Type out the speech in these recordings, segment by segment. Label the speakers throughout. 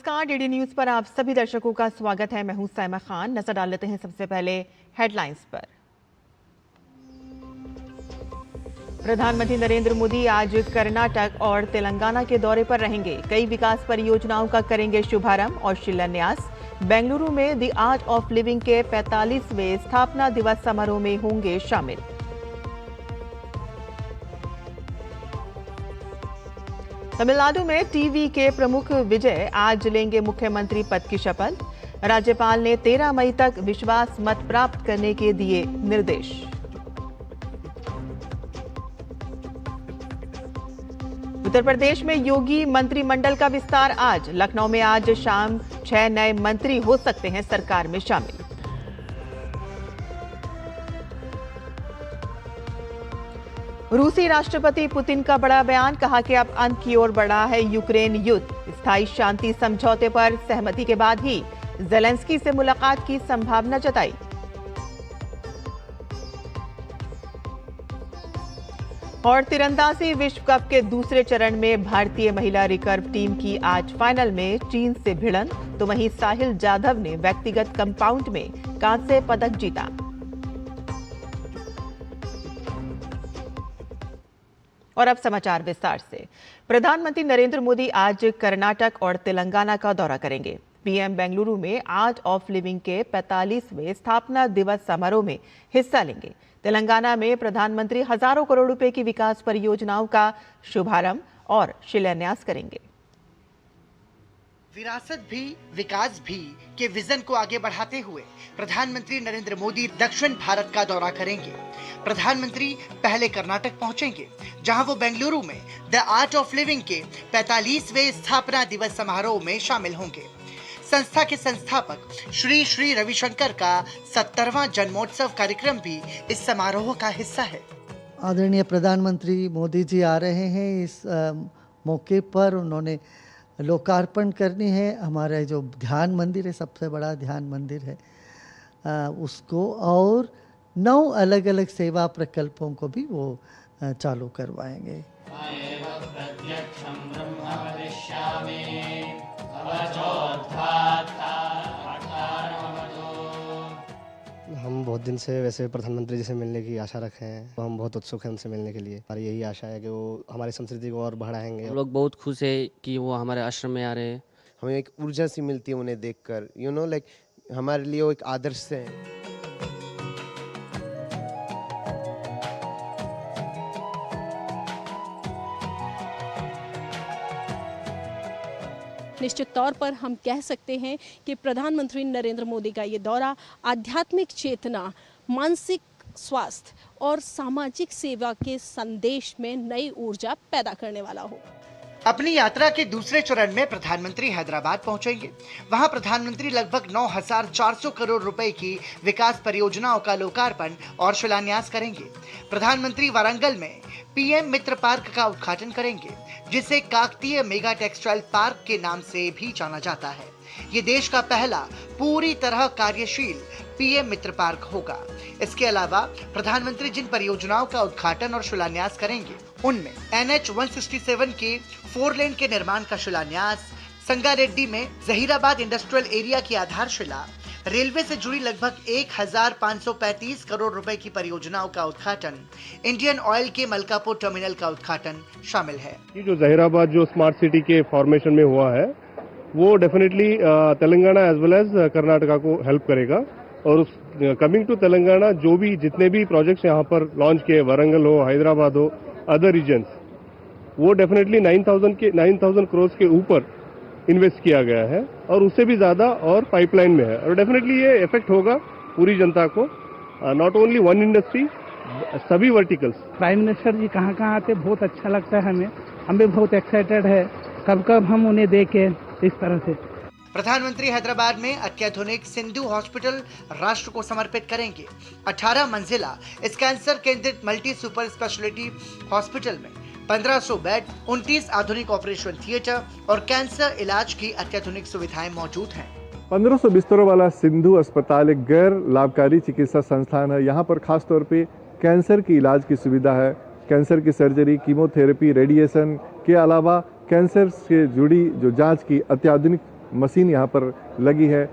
Speaker 1: नमस्कार, DD news पर आप सभी दर्शकों का स्वागत है। मैं हूं साइमा खान। नजर डाल लेते हैं सबसे पहले हेडलाइंस पर। प्रधानमंत्री नरेंद्र मोदी आज कर्नाटक और तेलंगाना के दौरे पर रहेंगे। कई विकास परियोजनाओं का करेंगे शुभारंभ और शिलान्यास। बेंगलुरु में द आर्ट ऑफ लिविंग के 45वें स्थापना दिवस समारोह में होंगे शामिल। तमिलनाडु में टीवी के प्रमुख विजय आज लेंगे मुख्यमंत्री पद की शपथ। राज्यपाल ने 13 मई तक विश्वास मत प्राप्त करने के दिए निर्देश। उत्तर प्रदेश में योगी मंत्रिमंडल का विस्तार आज। लखनऊ में आज शाम 6 नए मंत्री हो सकते हैं सरकार में शामिल। रूसी राष्ट्रपति पुतिन का बड़ा बयान, कहा कि अब अंत की ओर बढ़ा है यूक्रेन युद्ध। स्थायी शांति समझौते पर सहमति के बाद ही ज़ेलेंस्की से मुलाकात की संभावना जताई। और तीरंदाजी विश्व कप के दूसरे चरण में भारतीय महिला रिकर्व टीम की आज फाइनल में चीन से भिड़ंत, तो वहीं साहिल जाधव ने व्यक्तिगत कंपाउंड में कांस्य पदक जीता। और अब समाचार विस्तार से। प्रधानमंत्री नरेंद्र मोदी आज कर्नाटक और तेलंगाना का दौरा करेंगे। पीएम बेंगलुरु में आर्ट ऑफ लिविंग के 45वें स्थापना दिवस समारोह में हिस्सा लेंगे। तेलंगाना में प्रधानमंत्री हजारों करोड़ रुपए की विकास परियोजनाओं का शुभारंभ और शिलान्यास करेंगे।
Speaker 2: विरासत भी विकास भी के विजन को आगे बढ़ाते हुए प्रधानमंत्री नरेंद्र मोदी दक्षिण भारत का दौरा करेंगे। प्रधानमंत्री पहले कर्नाटक पहुंचेंगे, जहां वो बेंगलुरु में द आर्ट ऑफ लिविंग के 45वें स्थापना दिवस समारोह में शामिल होंगे। संस्था के संस्थापक श्री श्री रविशंकर का 70वां जन्मोत्सव कार्यक्रम भी इस समारोह का हिस्सा है।
Speaker 3: आदरणीय प्रधानमंत्री मोदी जी आ रहे हैं। इस मौके पर उन्होंने लोकार्पण करनी है। हमारा जो ध्यान मंदिर है, सबसे बड़ा ध्यान मंदिर है, उसको, और 9 अलग अलग सेवा प्रकल्पों को भी वो चालू करवाएंगे।
Speaker 4: हम बहुत दिन से वैसे प्रधानमंत्री जी से मिलने की आशा रखे हैं, तो हम बहुत उत्सुक हैं उनसे मिलने के लिए। और यही आशा है कि वो हमारी संस्कृति को और बढ़ाएंगे।
Speaker 5: हम लोग बहुत खुश है कि वो हमारे आश्रम में आ रहे हैं।
Speaker 6: हमें एक ऊर्जा सी मिलती है उन्हें देखकर, लाइक हमारे लिए वो एक आदर्श है।
Speaker 7: निश्चित तौर पर हम कह सकते हैं कि प्रधानमंत्री नरेंद्र मोदी का ये दौरा आध्यात्मिक चेतना, मानसिक स्वास्थ्य और सामाजिक सेवा के संदेश में नई ऊर्जा पैदा करने वाला हो।
Speaker 2: अपनी यात्रा के दूसरे चरण में प्रधानमंत्री हैदराबाद पहुंचेंगे। वहां प्रधानमंत्री लगभग 9,400 करोड़ रुपए की विकास परियोजनाओं का लोकार्पण और शिलान्यास करेंगे। प्रधानमंत्री वारंगल में पीएम मित्र पार्क का उद्घाटन करेंगे, जिसे काकतीय मेगा टेक्सटाइल पार्क के नाम से भी जाना जाता है। ये देश का पहला पूरी तरह कार्यशील पीएम मित्र पार्क होगा। इसके अलावा प्रधानमंत्री जिन परियोजनाओं का उद्घाटन और शिलान्यास करेंगे, उनमें NH 167 के 4 लेन के निर्माण का शिलान्यास, संगारेड्डी में जहीराबाद इंडस्ट्रियल एरिया की आधारशिला, रेलवे से जुड़ी लगभग 1,535 करोड़ रुपए की परियोजनाओं का उद्घाटन, इंडियन ऑयल के मलकापुर टर्मिनल का उद्घाटन शामिल है।
Speaker 8: ये जो जहीराबाद जो स्मार्ट सिटी के फॉर्मेशन में हुआ है, वो definitely Telangana as well as Karnataka को हेल्प करेगा। और उस कमिंग टू तेलंगाना जो भी जितने भी प्रोजेक्ट्स यहाँ पर लॉन्च किए, वारंगल हो, हैदराबाद हो, अदर रीजन्स, वो डेफिनेटली 9,000 करोड़ के ऊपर इन्वेस्ट किया गया है और उससे भी ज्यादा और पाइपलाइन में है। और डेफिनेटली ये इफेक्ट होगा पूरी जनता को, नॉट ओनली वन इंडस्ट्री, सभी वर्टिकल्स।
Speaker 9: प्राइम मिनिस्टर जी कहाँ कहाँ आते, बहुत अच्छा लगता है हमें। हम भी बहुत एक्साइटेड है, कब हम उन्हें देखें इस तरह से।
Speaker 2: प्रधानमंत्री हैदराबाद में अत्याधुनिक सिंधु हॉस्पिटल राष्ट्र को समर्पित करेंगे। 18 मंजिला इस कैंसर केंद्रित मल्टी सुपर स्पेशलिटी हॉस्पिटल में 1500 बेड, 29 आधुनिक ऑपरेशन थिएटर और कैंसर इलाज की अत्याधुनिक सुविधाएं मौजूद हैं।
Speaker 10: 1500 बिस्तरों वाला सिंधु अस्पताल एक गैर लाभकारी चिकित्सा संस्थान है। यहाँ पर खास तौर पे कैंसर की इलाज की सुविधा है। कैंसर की सर्जरी, कीमोथेरेपी, रेडिएशन के अलावा कैंसर से जुड़ी जो जांच की अत्याधुनिक मशीन यहाँ पर लगी है।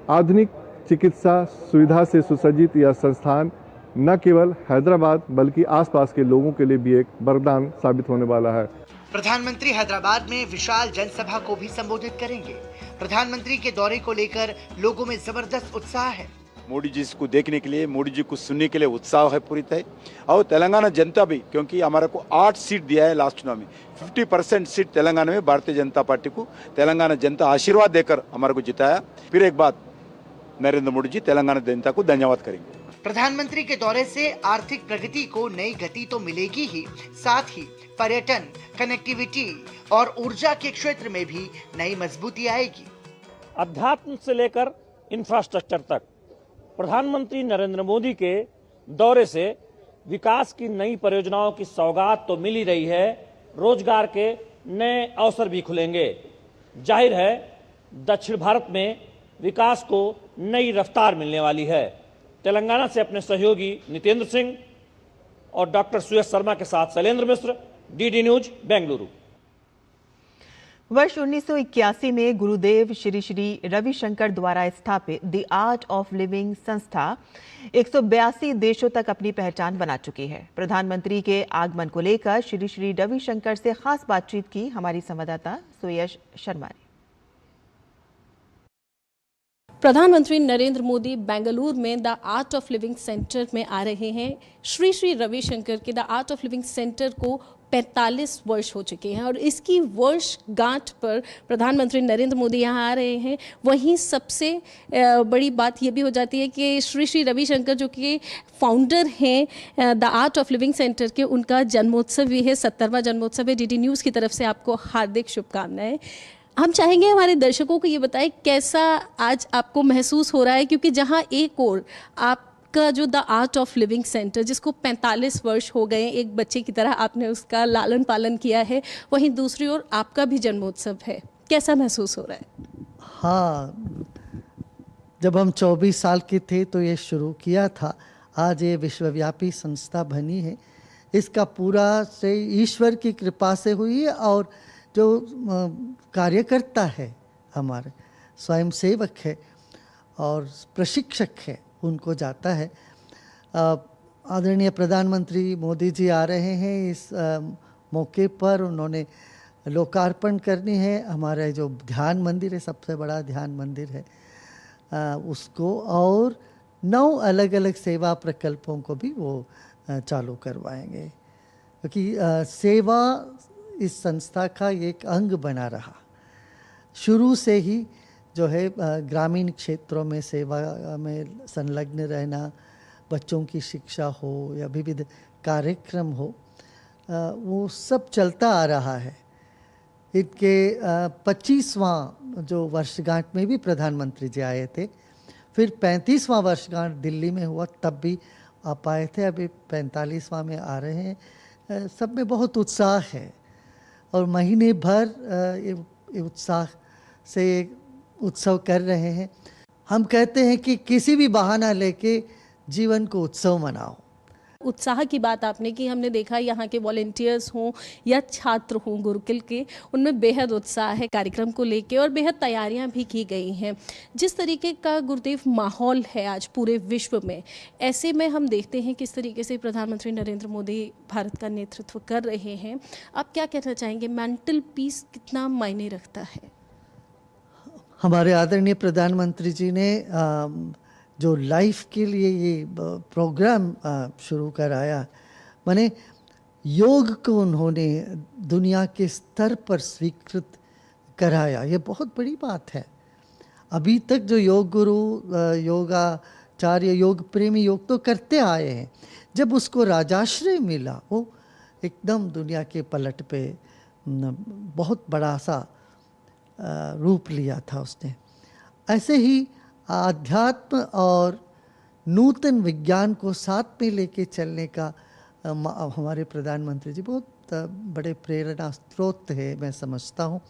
Speaker 10: आधुनिक चिकित्सा सुविधा से सुसज्जित यह संस्थान न केवल हैदराबाद बल्कि आसपास के लोगों के लिए भी एक वरदान साबित होने वाला है।
Speaker 2: प्रधानमंत्री हैदराबाद में विशाल जनसभा को भी संबोधित करेंगे। प्रधानमंत्री के दौरे को लेकर लोगों में जबरदस्त उत्साह है।
Speaker 11: मोदी जी को देखने के लिए, मोदी जी को सुनने के लिए उत्साह है पूरी तरह। और तेलंगाना जनता भी, क्योंकि हमारे को 8 सीट दिया है लास्ट चुनाव में, 50% सीट तेलंगाना में भारतीय जनता पार्टी को तेलंगाना जनता आशीर्वाद देकर हमारे को जिताया। फिर एक बात, नरेंद्र मोदी जी तेलंगाना जनता को धन्यवाद करेंगे।
Speaker 2: प्रधानमंत्री के दौरे से आर्थिक प्रगति को नई गति तो मिलेगी ही, साथ ही पर्यटन, कनेक्टिविटी और ऊर्जा के क्षेत्र में भी नई मजबूती आएगी।
Speaker 12: अध्यात्म से लेकर इंफ्रास्ट्रक्चर तक प्रधानमंत्री नरेंद्र मोदी के दौरे से विकास की नई परियोजनाओं की सौगात तो मिल ही रही है, रोजगार के नए अवसर भी खुलेंगे। जाहिर है दक्षिण भारत में विकास को नई रफ्तार मिलने वाली है। तेलंगाना से अपने सहयोगी नितेंद्र सिंह और डॉक्टर सुयश शर्मा के साथ शैलेंद्र मिश्र, डीडी न्यूज, बेंगलुरु।
Speaker 1: वर्ष 1981 में गुरुदेव श्री श्री रविशंकर द्वारा स्थापित द आर्ट ऑफ लिविंग संस्था 182 देशों तक अपनी पहचान बना चुकी है। प्रधानमंत्री के आगमन को लेकर श्री श्री रविशंकर से खास बातचीत की हमारी संवाददाता सुयश शर्मा ने।
Speaker 7: प्रधानमंत्री नरेंद्र मोदी बेंगलुरु में the art of living centre में आ रहे हैं। श्री श्री रविशंकर के the art of living centre को 45 वर्ष हो चुके हैं और इसकी वर्षगांठ पर प्रधानमंत्री नरेंद्र मोदी यहाँ आ रहे हैं। वहीं सबसे बड़ी बात ये भी हो जाती है कि श्री श्री रविशंकर जो कि फाउंडर हैं the art of living centre के, उनका जन्मोत्सव भी है, 70वां जन्मोत्सव है। डीडी न्यूज़ की तरफ से आपको हार्दिक शुभकामनाएं। हम चाहेंगे हमारे दर्शकों को ये बताएं कैसा आज आपको महसूस हो रहा है, क्योंकि जहाँ एक और आपका जो the art of living centre जिसको 45 वर्ष हो गए, एक बच्चे की तरह आपने उसका लालन पालन किया है, वहीं दूसरी ओर आपका भी जन्मोत्सव है, कैसा महसूस हो रहा है? हाँ,
Speaker 3: जब हम 24 साल के थे तो ये शुरू किया था। आज ये विश्वव्यापी संस्था बनी है। इसका पूरा श्रेय ईश्वर की कृपा से हुई है और जो कार्यकर्ता है, हमारे स्वयंसेवक है और प्रशिक्षक है, उनको जाता है। आदरणीय प्रधानमंत्री मोदी जी आ रहे हैं। इस मौके पर उन्होंने लोकार्पण करनी है। हमारा जो ध्यान मंदिर है, सबसे बड़ा ध्यान मंदिर है, उसको और 9 अलग अलग सेवा प्रकल्पों को भी वो चालू करवाएंगे, क्योंकि सेवा इस संस्था का एक अंग बना रहा। शुरू से ही जो है ग्रामीण क्षेत्रों में सेवा में संलग्न रहना, बच्चों की शिक्षा हो या विविध कार्यक्रम हो, वो सब चलता आ रहा है। इनके 25वां जो वर्षगांठ में भी प्रधानमंत्री जी आए थे, फिर 35वां वर्षगांठ दिल्ली में हुआ, तब भी आप आए थे। अभी 45वां में आ रहे हैं। सब में बहुत उत्साह है और महीने भर ये उत्साह से उत्सव कर रहे हैं। हम कहते हैं कि किसी भी बहाना लेके जीवन को उत्सव मनाओ।
Speaker 7: उत्साह की बात आपने की, हमने देखा यहाँ के वॉलेंटियर्स हों या छात्र हों गुरुकुल के, उनमें बेहद उत्साह है कार्यक्रम को लेके और बेहद तैयारियाँ भी की गई हैं। जिस तरीके का गुरुदेव माहौल है आज पूरे विश्व में, ऐसे में हम देखते हैं किस तरीके से प्रधानमंत्री नरेंद्र मोदी भारत का नेतृत्व कर रहे हैं। आप क्या कहना चाहेंगे, मेंटल पीस कितना मायने रखता है?
Speaker 3: हमारे आदरणीय प्रधानमंत्री जी ने जो लाइफ के लिए ये प्रोग्राम शुरू कराया, माने योग को उन्होंने दुनिया के स्तर पर स्वीकृत कराया, ये बहुत बड़ी बात है। अभी तक जो योग गुरु, योगाचार्य, योग प्रेमी योग तो करते आए हैं, जब उसको राजाश्रय मिला वो एकदम दुनिया के पलट पे बहुत बड़ा सा रूप लिया था उसने। ऐसे ही आध्यात्म और नूतन विज्ञान को साथ में लेके चलने का हमारे प्रधानमंत्री जी बहुत बड़े प्रेरणा स्रोत है, मैं समझता हूँ।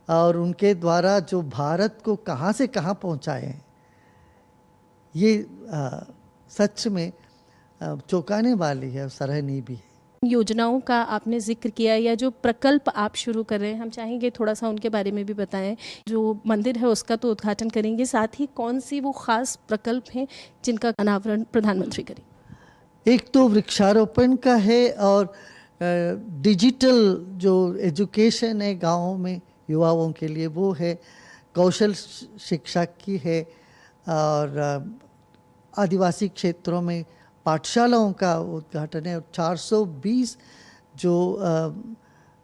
Speaker 3: और उनके द्वारा जो भारत को कहाँ से कहाँ पहुँचाए हैं, ये सच में चौंकाने वाली है, सराहनीय भी है।
Speaker 7: योजनाओं का आपने जिक्र किया या जो प्रकल्प आप शुरू कर रहे हैं, हम चाहेंगे थोड़ा सा उनके बारे में भी बताएं। जो मंदिर है उसका तो उद्घाटन करेंगे, साथ ही कौन सी वो खास प्रकल्प हैं जिनका अनावरण प्रधानमंत्री करेंगे?
Speaker 3: एक तो वृक्षारोपण का है और डिजिटल जो एजुकेशन है गाँव में युवाओं के लिए वो है, कौशल शिक्षा की है और आदिवासी क्षेत्रों में पाठशालाओं का उद्घाटन है और 420 जो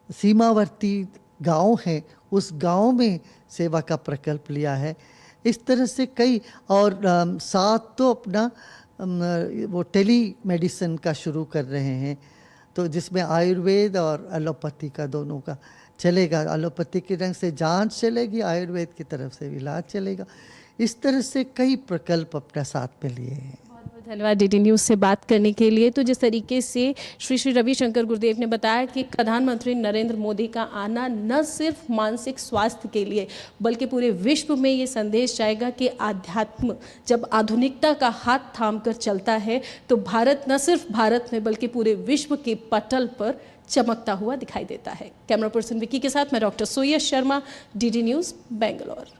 Speaker 3: सीमावर्ती गांव हैं उस गांव में सेवा का प्रकल्प लिया है। इस तरह से कई और साथ तो अपना वो टेली मेडिसिन का शुरू कर रहे हैं, तो जिसमें आयुर्वेद और एलोपैथी का दोनों का चलेगा। एलोपैथी के रंग से जांच चलेगी, आयुर्वेद की तरफ से इलाज चलेगा। इस तरह से कई प्रकल्प अपना साथ में लिए हैं।
Speaker 7: बहुत बहुत धन्यवाद डीडी न्यूज़ से बात करने के लिए। तो जिस तरीके से श्री रविशंकर गुरुदेव ने बताया कि प्रधानमंत्री नरेंद्र मोदी का आना न सिर्फ मानसिक स्वास्थ्य के लिए बल्कि पूरे विश्व में ये संदेश जाएगा कि आध्यात्म जब आधुनिकता का हाथ थाम कर चलता है तो भारत न सिर्फ भारत में बल्कि पूरे विश्व के पटल पर चमकता हुआ दिखाई देता है। कैमरा पर्सन विकी के साथ मैं डॉक्टर सुयश शर्मा, डीडी न्यूज़, बेंगलोर।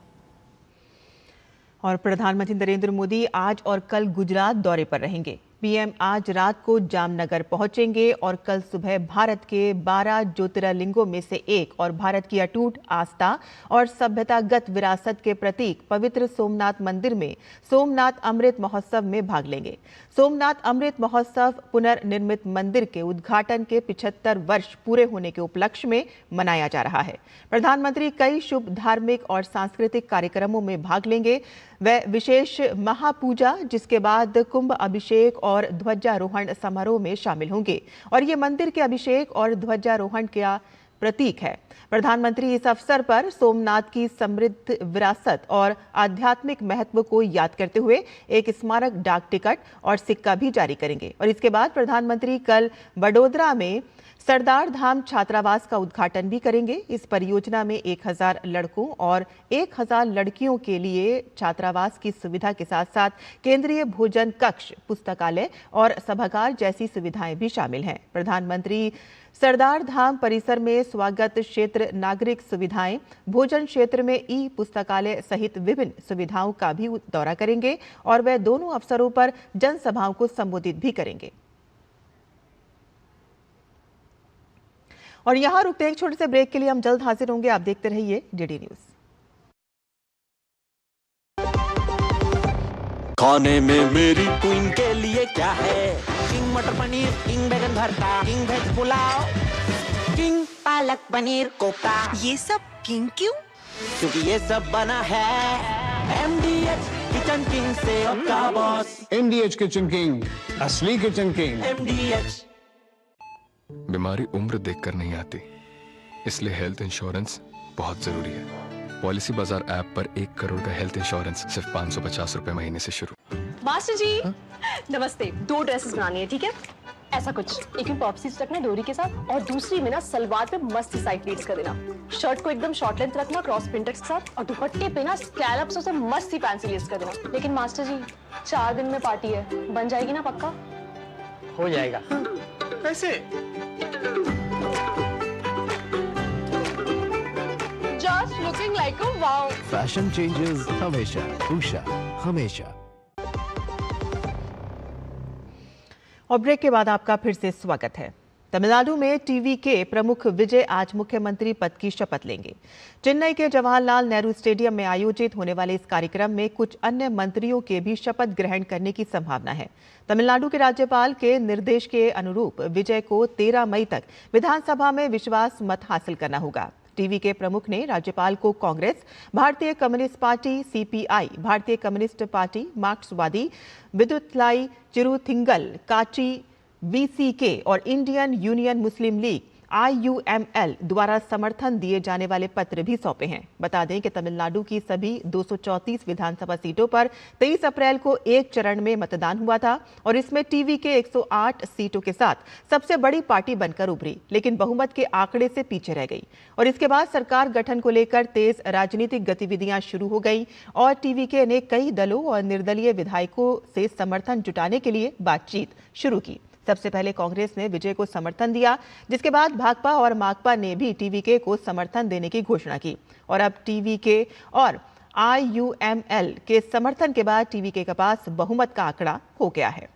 Speaker 1: और प्रधानमंत्री नरेंद्र मोदी आज और कल गुजरात दौरे पर रहेंगे। पीएम आज रात को जामनगर पहुंचेंगे और कल सुबह भारत के 12 ज्योतिर्लिंगों में से एक और भारत की अटूट आस्था और सभ्यतागत विरासत के प्रतीक पवित्र सोमनाथ मंदिर में सोमनाथ अमृत महोत्सव में भाग लेंगे। सोमनाथ अमृत महोत्सव पुनर्निर्मित मंदिर के उद्घाटन के 75 वर्ष पूरे होने के उपलक्ष्य में मनाया जा रहा है। प्रधानमंत्री कई शुभ धार्मिक और सांस्कृतिक कार्यक्रमों में भाग लेंगे। वह विशेष महापूजा, जिसके बाद कुंभ अभिषेक और ध्वजारोहण समारोह में शामिल होंगे और ये मंदिर के अभिषेक और ध्वजारोहण का प्रतीक है। प्रधानमंत्री इस अवसर पर सोमनाथ की समृद्ध विरासत और आध्यात्मिक महत्व को याद करते हुए एक स्मारक डाक टिकट और सिक्का भी जारी करेंगे और इसके बाद प्रधानमंत्री कल वडोदरा में सरदार धाम छात्रावास का उद्घाटन भी करेंगे। इस परियोजना में 1000 लड़कों और 1000 लड़कियों के लिए छात्रावास की सुविधा के साथ साथ केंद्रीय भोजन कक्ष, पुस्तकालय और सभागार जैसी सुविधाएं भी शामिल हैं। प्रधानमंत्री सरदार धाम परिसर में स्वागत क्षेत्र, नागरिक सुविधाएं, भोजन क्षेत्र में ई पुस्तकालय सहित विभिन्न सुविधाओं का भी दौरा करेंगे और वह दोनों अवसरों पर जनसभाओं को संबोधित भी करेंगे। और यहां रुकते हैं एक छोटे से ब्रेक के लिए, हम जल्द हाजिर होंगे। आप देखते रहिए डीडी न्यूज़।
Speaker 13: खाने में मेरी क्वीन के लिए क्या है? किंग मटर पनीर, किंग बैगन भरता, king veg pulao, king palak paneer kofta.
Speaker 14: ये सब किंग क्यों?
Speaker 13: क्योंकि ये सब बना है MDH किचन किंग से आपका बॉस।
Speaker 15: MDH किचन किंग, असली किचन किंग।
Speaker 13: MDH।
Speaker 16: बीमारी उम्र देखकर नहीं आती, इसलिए हेल्थ इंश्योरेंस बहुत जरूरी है। पॉलिसी बाजार ऐप पर 1 करोड़ का हेल्थ इंश्योरेंस सिर्फ 550 रुपए महीने से शुरू।
Speaker 17: मास्टर जी नमस्ते, 2 ड्रेसेस बनानी है, ठीक है? ऐसा कुछ, एक में पॉप्सीज रखना है डोरी के साथ और दूसरी में ना सलवार पे मस्त साइड प्लीट्स कर देना। शर्ट को एकदम शॉर्ट लेंथ रखना क्रॉस प्रिंटेक्स के साथ और दुपट्टे पे ना स्कैलप्स से मस्त ही फैंसी लेस कर देना। लेकिन मास्टर जी 4 दिन में पार्टी है, बन जाएगी ना पक्का?
Speaker 18: हो जाएगा।
Speaker 15: कैसे?
Speaker 17: Just looking like a wow.
Speaker 18: Fashion changes हमेशा, उषा हमेशा।
Speaker 1: और ब्रेक के बाद आपका फिर से स्वागत है। तमिलनाडु में टीवी के प्रमुख विजय आज मुख्यमंत्री पद की शपथ लेंगे। चेन्नई के जवाहरलाल नेहरू स्टेडियम में आयोजित होने वाले इस कार्यक्रम में कुछ अन्य मंत्रियों के भी शपथ ग्रहण करने की संभावना है। तमिलनाडु के राज्यपाल के निर्देश के अनुरूप विजय को 13 मई तक विधानसभा में विश्वास मत हासिल करना होगा। टीवी के प्रमुख ने राज्यपाल को कांग्रेस, भारतीय कम्युनिस्ट पार्टी CPI, भारतीय कम्युनिस्ट पार्टी, मार्क्सवादी, विदुतलाई चिरुथिंगल, काची VCK और इंडियन यूनियन मुस्लिम लीग IUML द्वारा समर्थन दिए जाने वाले पत्र भी सौंपे हैं। बता दें कि तमिलनाडु की सभी 234 विधानसभा सीटों पर 23 अप्रैल को एक चरण में मतदान हुआ था और इसमें टीवी के 108 सीटों के साथ सबसे बड़ी पार्टी बनकर उभरी, लेकिन बहुमत के आंकड़े से पीछे रह गई और इसके बाद सरकार गठन को लेकर तेज राजनीतिक गतिविधियां शुरू हो गई और TVK ने कई दलों और निर्दलीय विधायकों से समर्थन जुटाने के लिए बातचीत शुरू की। सबसे पहले कांग्रेस ने विजय को समर्थन दिया, जिसके बाद भाकपा और माकपा ने भी टीवीके को समर्थन देने की घोषणा की और अब टीवीके और IUML के समर्थन के बाद टीवीके के पास बहुमत का आंकड़ा हो गया है।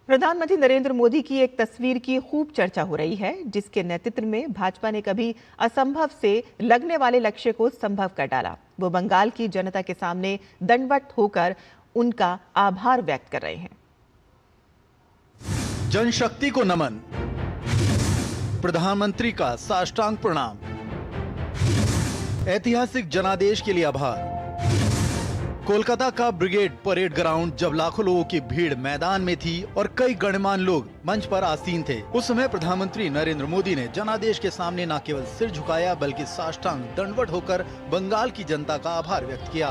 Speaker 1: प्रधानमंत्री नरेंद्र मोदी की एक तस्वीर की खूब चर्चा हो रही है, जिसके नेतृत्व में भाजपा ने कभी असंभव से लगने वाले लक्ष्य को संभव कर डाला। वो बंगाल की जनता के सामने दंडवत होकर उनका आभार व्यक्त कर रहे हैं।
Speaker 14: जनशक्ति को नमन, प्रधानमंत्री का साष्टांग प्रणाम, ऐतिहासिक जनादेश के लिए आभार। कोलकाता का ब्रिगेड परेड ग्राउंड जब लाखों लोगों की भीड़ मैदान में थी और कई गणमान्य लोग मंच पर आसीन थे, उस समय प्रधानमंत्री नरेंद्र मोदी ने जनादेश के सामने न केवल सिर झुकाया बल्कि साष्टांग दंडवत होकर बंगाल की जनता का आभार व्यक्त किया।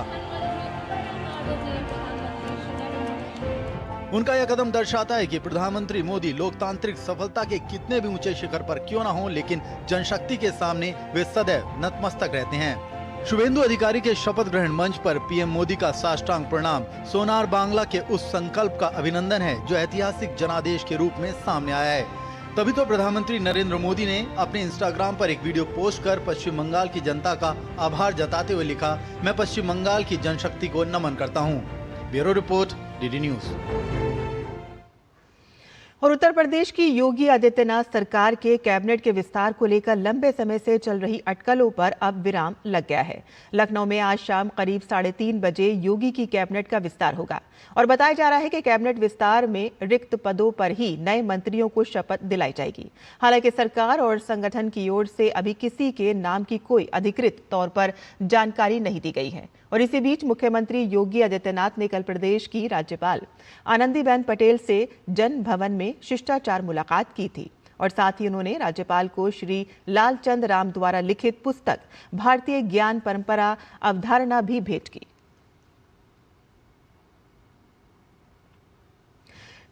Speaker 14: उनका यह कदम दर्शाता है कि प्रधानमंत्री मोदी लोकतांत्रिक सफलता के कितने भी ऊंचे शिखर पर क्यों न हो, लेकिन जनशक्ति के सामने वे सदैव नतमस्तक रहते हैं। शुभेंदु अधिकारी के शपथ ग्रहण मंच पर पीएम मोदी का साष्टांग प्रणाम सोनार बांग्ला के उस संकल्प का अभिनंदन है जो ऐतिहासिक जनादेश के रूप में सामने आया है। तभी तो प्रधानमंत्री नरेंद्र मोदी ने अपने इंस्टाग्राम पर एक वीडियो पोस्ट कर पश्चिम बंगाल की जनता का आभार जताते हुए लिखा, मैं पश्चिम बंगाल की जनशक्ति को नमन करता हूँ। Bureau report, DD news.
Speaker 1: और उत्तर प्रदेश की योगी आदित्यनाथ सरकार के कैबिनेट के विस्तार को लेकर लंबे समय से चल रही अटकलों पर अब विराम लग गया है। लखनऊ में आज शाम करीब 3:30 बजे योगी की कैबिनेट का विस्तार होगा और बताया जा रहा है कि कैबिनेट विस्तार में रिक्त पदों पर ही नए मंत्रियों को शपथ दिलाई जाएगी। हालांकि सरकार और संगठन की ओर से अभी किसी के नाम की कोई अधिकृत तौर पर जानकारी नहीं दी गई है। और इसी बीच मुख्यमंत्री योगी आदित्यनाथ ने कल प्रदेश की राज्यपाल आनंदीबेन पटेल से जन भवन में शिष्टाचार मुलाकात की थी और साथ ही उन्होंने राज्यपाल को श्री लालचंद राम द्वारा लिखित पुस्तक भारतीय ज्ञान परंपरा अवधारणा भी भेंट की।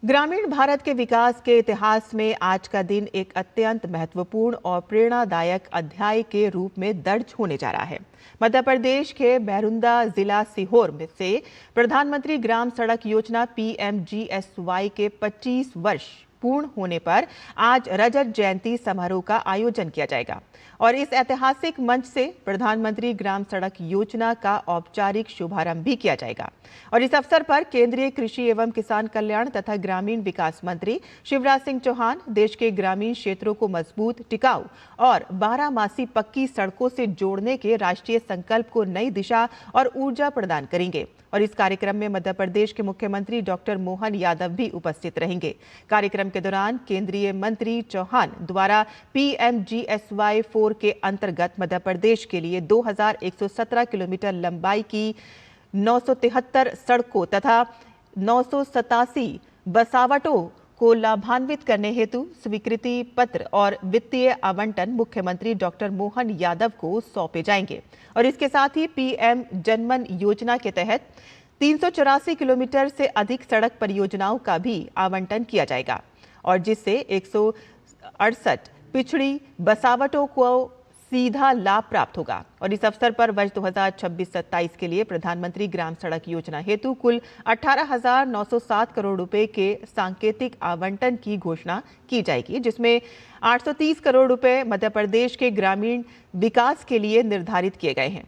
Speaker 1: ग्रामीण भारत के विकास के इतिहास में आज का दिन एक अत्यंत महत्वपूर्ण और प्रेरणादायक अध्याय के रूप में दर्ज होने जा रहा है। मध्य प्रदेश के बैरुंदा जिला सीहोर में से प्रधानमंत्री ग्राम सड़क योजना PMGSY के 25 वर्ष पूर्ण होने पर आज रजत जयंती समारोह का आयोजन किया जाएगा और इस ऐतिहासिक मंच से प्रधानमंत्री ग्राम सड़क योजना का औपचारिक शुभारंभ भी किया जाएगा। और इस अवसर पर केंद्रीय कृषि एवं किसान कल्याण तथा ग्रामीण विकास मंत्री शिवराज सिंह चौहान देश के ग्रामीण क्षेत्रों को मजबूत, टिकाऊ और 12मासी पक्की सड़कों से जोड़ने के राष्ट्रीय संकल्प को नई दिशा और ऊर्जा प्रदान करेंगे। और इस कार्यक्रम में मध्य प्रदेश के मुख्यमंत्री डॉक्टर मोहन यादव भी उपस्थित रहेंगे। कार्यक्रम के दौरान केंद्रीय मंत्री चौहान द्वारा PMGSY 4 के अंतर्गत मध्य प्रदेश के लिए 2117 किलोमीटर लंबाई की 973 सड़कों तथा 987 बसावटों को लाभान्वित करने हेतु स्वीकृति पत्र और वित्तीय आवंटन मुख्यमंत्री डॉक्टर मोहन यादव को सौंपे जाएंगे। और इसके साथ ही PM जनमन योजना के तहत 384 किलोमीटर से अधिक सड़क परियोजनाओं का भी आवंटन किया जाएगा और जिससे 168 पिछड़ी बसावटों को सीधा लाभ प्राप्त होगा। और इस अवसर पर वर्ष 2026-27 के लिए प्रधानमंत्री ग्राम सड़क योजना हेतु कुल 18,907 करोड़ रुपए के सांकेतिक आवंटन की घोषणा की जाएगी, जिसमें 830 करोड़ रुपए मध्य प्रदेश के ग्रामीण विकास के लिए निर्धारित किए गए हैं।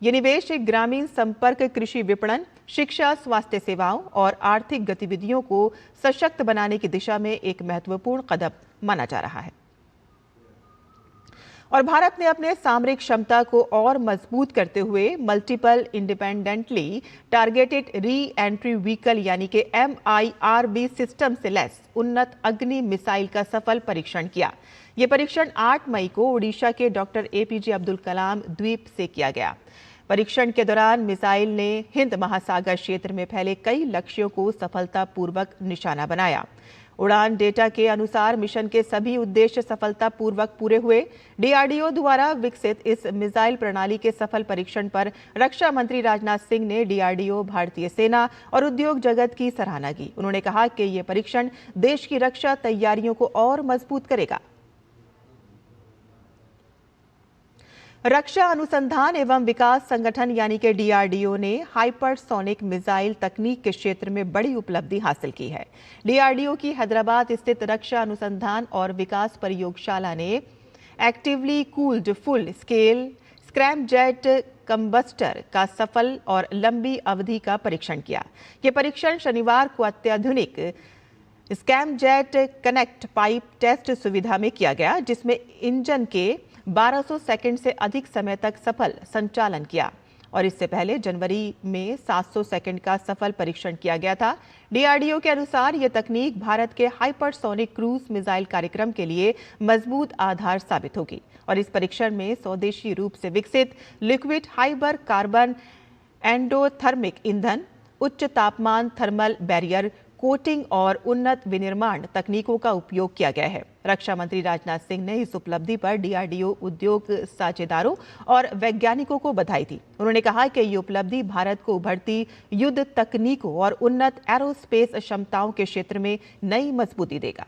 Speaker 1: ये निवेश एक ग्रामीण संपर्क, कृषि विपणन, शिक्षा, स्वास्थ्य सेवाओं और आर्थिक गतिविधियों को सशक्त बनाने की दिशा में एक महत्वपूर्ण कदम माना जा रहा है। और भारत ने अपने सामरिक क्षमता को और मजबूत करते हुए multiple independently targeted re entry vehicle यानी कि MIRV सिस्टम से लैस उन्नत अग्नि मिसाइल का सफल परीक्षण किया। ये परीक्षण 8 मई को ओडिशा के डॉक्टर APJ अब्दुल कलाम द्वीप से किया गया। परीक्षण के दौरान मिसाइल ने हिंद महासागर क्षेत्र में फैले कई लक्ष्यों को सफलतापूर्वक निशाना बनाया। उड़ान डेटा के अनुसार मिशन के सभी उद्देश्य सफलतापूर्वक पूरे हुए। DRDO द्वारा विकसित इस मिसाइल प्रणाली के सफल परीक्षण पर रक्षा मंत्री राजनाथ सिंह ने DRDO, भारतीय सेना और उद्योग जगत की सराहना की। उन्होंने कहा कि ये परीक्षण देश की रक्षा तैयारियों को और मजबूत करेगा। रक्षा अनुसंधान एवं विकास संगठन यानी कि डीआरडीओ ने हाइपरसोनिक मिसाइल तकनीक के क्षेत्र में बड़ी उपलब्धि हासिल की है। डीआरडीओ की हैदराबाद स्थित रक्षा अनुसंधान और विकास प्रयोगशाला ने actively cooled full scale scramjet combustor का सफल और लंबी अवधि का परीक्षण किया। ये परीक्षण शनिवार को अत्याधुनिक स्क्रैमजेट कनेक्ट पाइप टेस्ट सुविधा में किया गया, जिसमें इंजन के 1200 सेकंड से अधिक समय तक सफल संचालन किया और इससे पहले जनवरी में 700 सेकंड का सफल परीक्षण किया गया था। डीआरडीओ के अनुसार यह तकनीक भारत के हाइपरसोनिक क्रूज मिसाइल कार्यक्रम के लिए मजबूत आधार साबित होगी और इस परीक्षण में स्वदेशी रूप से विकसित लिक्विड हाइबर कार्बन एंडोथर्मिक ईंधन, उच्च तापमान थर्मल बैरियर कोटिंग और उन्नत विनिर्माण तकनीकों का उपयोग किया गया है। रक्षा मंत्री राजनाथ सिंह ने इस उपलब्धि पर डीआरडीओ उद्योग साझेदारों और वैज्ञानिकों को बधाई दी। उन्होंने कहा कि ये उपलब्धि भारत को उभरती युद्ध तकनीकों और उन्नत एरोस्पेस क्षमताओं के क्षेत्र में नई मजबूती देगा।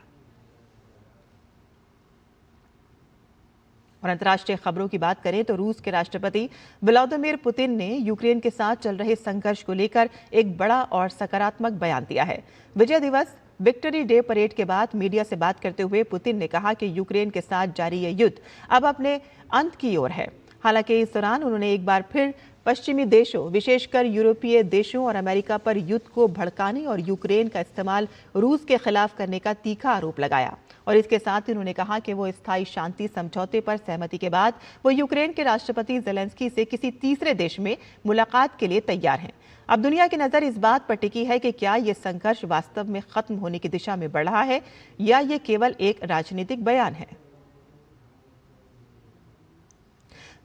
Speaker 1: और अंतर्राष्ट्रीय खबरों की बात करें तो रूस के राष्ट्रपति व्लादिमीर पुतिन ने यूक्रेन के साथ चल रहे संघर्ष को लेकर एक बड़ा और सकारात्मक बयान दिया है। विजय दिवस विक्ट्री डे परेड के बाद मीडिया से बात करते हुए पुतिन ने कहा कि यूक्रेन के साथ जारी यह युद्ध अब अपने अंत की ओर है। हालांकि इस दौरान उन्होंने एक बार फिर पश्चिमी देशों, विशेषकर यूरोपीय देशों और अमेरिका पर युद्ध को भड़काने और यूक्रेन का इस्तेमाल रूस के खिलाफ करने का तीखा आरोप लगाया और इसके साथ ही उन्होंने कहा कि वो स्थायी शांति समझौते पर सहमति के बाद वो यूक्रेन के राष्ट्रपति ज़ेलेंस्की से किसी तीसरे देश में मुलाकात के लिए तैयार हैं। अब दुनिया की नज़र इस बात पर टिकी है कि क्या ये संघर्ष वास्तव में खत्म होने की दिशा में बढ़ रहा है या ये केवल एक राजनीतिक बयान है।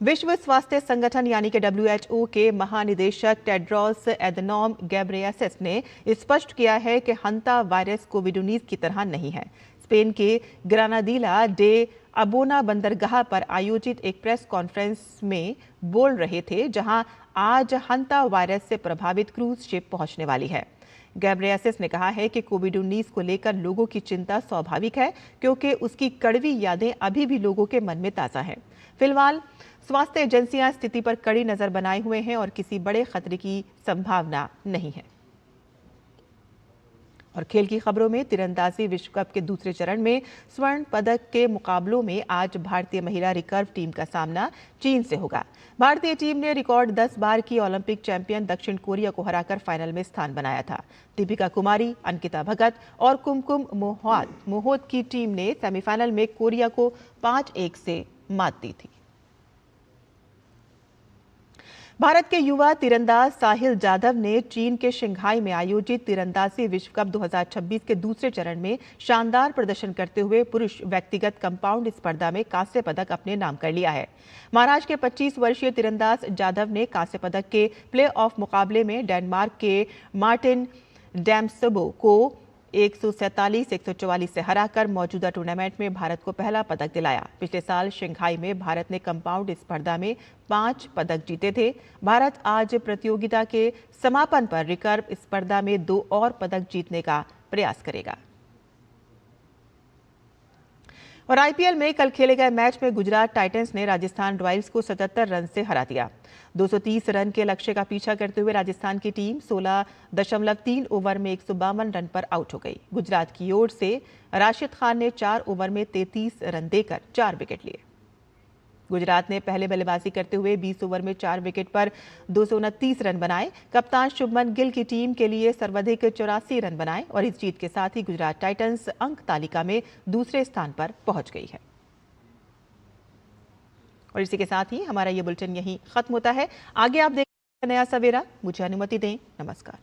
Speaker 1: विश्व स्वास्थ्य संगठन यानी कि WHO के महानिदेशक टेड्रोस एधनॉम घेब्रेयेसस ने स्पष्ट किया है कि हंता वायरस कोविड-19 की तरह नहीं है। स्पेन के ग्रानाडीला डे अबोना बंदरगाह पर आयोजित एक प्रेस कॉन्फ्रेंस में बोल रहे थे, जहां आज हंता वायरस से प्रभावित क्रूज शिप पहुंचने वाली है। घेब्रेयेसस ने कहा है कि कोविड-19 को लेकर लोगों की चिंता स्वाभाविक है, क्योंकि उसकी कड़वी यादें अभी भी लोगों के मन में ताज़ा हैं। फिलहाल स्वास्थ्य एजेंसियां स्थिति पर कड़ी नजर बनाए हुए हैं और किसी बड़े खतरे की संभावना नहीं है। और खेल की खबरों में तीरंदाजी विश्व कप के दूसरे चरण में स्वर्ण पदक के मुकाबलों में आज भारतीय महिला रिकर्व टीम का सामना चीन से होगा। भारतीय टीम ने रिकॉर्ड 10 बार की ओलंपिक चैंपियन दक्षिण कोरिया को हराकर फाइनल में स्थान बनाया था। दीपिका कुमारी, अंकिता भगत और कुमकुम मोहोत की टीम ने सेमीफाइनल में कोरिया को 5-1 से मात दी थी। भारत के युवा तीरंदाज साहिल जाधव ने चीन के शंघाई में आयोजित तीरंदाजी विश्व कप 2026 के दूसरे चरण में शानदार प्रदर्शन करते हुए पुरुष व्यक्तिगत कंपाउंड स्पर्धा में कांस्य पदक अपने नाम कर लिया है। महाराष्ट्र के 25 वर्षीय तीरंदाज जाधव ने कांस्य पदक के प्ले ऑफ मुकाबले में डेनमार्क के मार्टिन डैम्सबो को 147-144 से हराकर मौजूदा टूर्नामेंट में भारत को पहला पदक दिलाया। पिछले साल शंघाई में भारत ने कंपाउंड स्पर्धा में 5 पदक जीते थे। भारत आज प्रतियोगिता के समापन पर रिकर्व स्पर्धा में 2 और पदक जीतने का प्रयास करेगा। और आईपीएल में कल खेले गए मैच में गुजरात टाइटंस ने राजस्थान रॉयल्स को 77 रन से हरा दिया। 230 रन के लक्ष्य का पीछा करते हुए राजस्थान की टीम 16.3 ओवर में 152 रन पर आउट हो गई। गुजरात की ओर से राशिद खान ने 4 ओवर में 33 रन देकर 4 विकेट लिए। गुजरात ने पहले बल्लेबाजी करते हुए 20 ओवर में 4 विकेट पर 229 रन बनाए। कप्तान शुभमन गिल की टीम के लिए सर्वाधिक 84 रन बनाए और इस जीत के साथ ही गुजरात टाइटंस अंक तालिका में दूसरे स्थान पर पहुंच गई है। और इसी के साथ ही हमारा ये बुलेटिन यहीं खत्म होता है। आगे आप देखें नया सवेरा। मुझे अनुमति दें। नमस्कार।